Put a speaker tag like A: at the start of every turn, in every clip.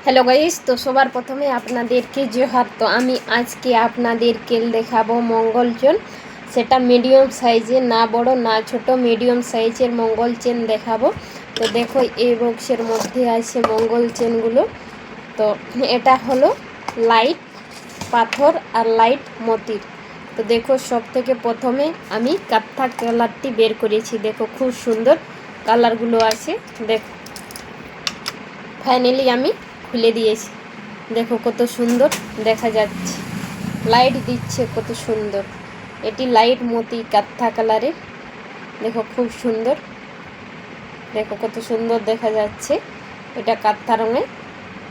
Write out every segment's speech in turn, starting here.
A: Hello guys, তো সবার প্রথমে আপনাদেরকে জোহার। তো আমি আজকে আপনাদেরকে দেখাবো মঙ্গল চেন। সেটা মিডিয়াম সাইজের, না বড় না ছোট, মিডিয়াম সাইজের মঙ্গল চেন দেখাবো। তো দেখো এই বক্সের মধ্যে আছে মঙ্গল চেনগুলো। তো এটা হলো লাইট পাথর আর লাইট মতির। তো দেখো সব থেকে প্রথমে আমি কাঠা কালারটি বের করেছি। দেখো খুব সুন্দর কালারগুলো আছে। দেখো ফাইনালি আমি খুলে দিয়েছি। দেখো কত সুন্দর দেখা যাচ্ছে, লাইট দিচ্ছে কত সুন্দর। এটি লাইট মতি কাঠা কালারের। দেখো খুব সুন্দর, দেখো কত সুন্দর দেখা যাচ্ছে। এটা কাঠা রঙে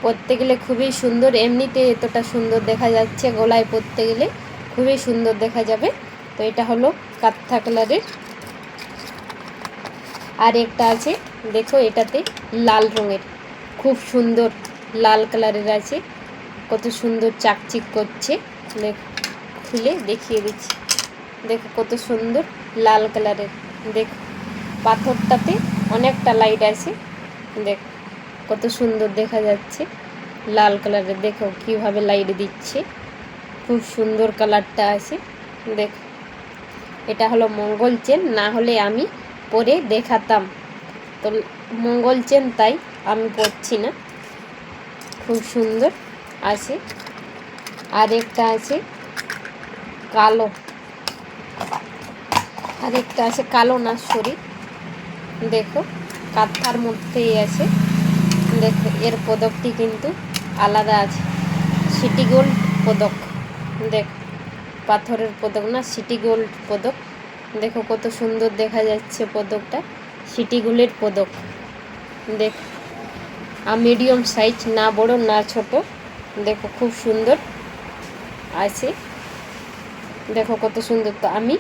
A: পরতে গেলে খুবই সুন্দর, এমনিতে এতটা সুন্দর দেখা যাচ্ছে, গলায় পরতে গেলে খুবই সুন্দর দেখা যাবে। তো এটা হলো কাঠা কালারের। আর একটা আছে দেখো, এটাতে লাল রঙের, খুব সুন্দর লাল কালারের আছে, কত সুন্দর চাকচিক করছে। খুলে দেখিয়ে দিচ্ছি। দেখো কত সুন্দর লাল কালারের। দেখো পাথরটাতে অনেকটা লাইট আছে। দেখো কত সুন্দর দেখা যাচ্ছে লাল কালারের। দেখো কিভাবে লাইট দিচ্ছে, খুব সুন্দর কালারটা আছে। দেখো এটা হলো মঙ্গল চেন, না হলে আমি পরে দেখাতাম। তো মঙ্গল চেন তাই আমি পরছি না। খুব সুন্দর আছে। আর একটা আছে কালো, আর একটা আছে কালো না সরি। দেখো কাঁথার মধ্যেই আছে। দেখো এর পদকটি কিন্তু আলাদা আছে, সিটি গোল্ড পদক। দেখো পাথরের পদক না, সিটি গোল্ড পদক। দেখো কত সুন্দর দেখা যাচ্ছে পদকটা, সিটি গোল্ডের পদক। দেখো আর মিডিয়াম সাইজ, না বড় না ছোট। দেখো খুব সুন্দর আছে। দেখো কত সুন্দর। তো আমি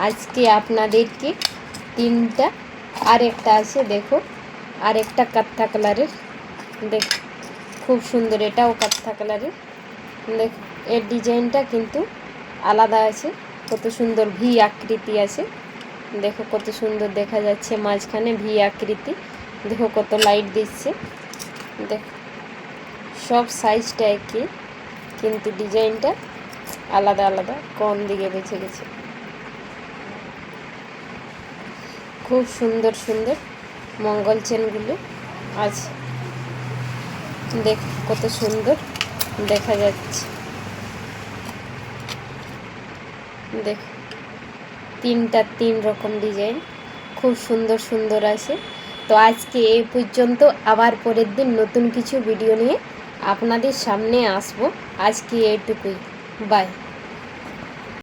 A: আজকে আপনাদেরকে তিনটা, আর একটা আছে দেখো, আর একটা কাঠা কালারের। দেখ খুব সুন্দর, এটাও কাঠা কালারের। দেখ এর ডিজাইনটা কিন্তু আলাদা আছে, কত সুন্দর ভি আকৃতি আছে। দেখো কত সুন্দর দেখা যাচ্ছে, মাঝখানে ভি আকৃতি। দেখো কত লাইট দিচ্ছে। দেখো সব সাইজটা একই, কিন্তু ডিজাইনটা আলাদা আলাদা, কোন দিকে বেছে গেছে। খুব সুন্দর সুন্দর মঙ্গল চেনগুলো আছে। দেখ কত সুন্দর দেখা যাচ্ছে। দেখ তিনটা তিন রকম ডিজাইন, খুব সুন্দর সুন্দর আছে। তো আজকে এই পর্যন্ত, আবার পরের দিন নতুন কিছু ভিডিও নিয়ে আপনাদের সামনে আসবো। আজকে এইটুকুই, বাই।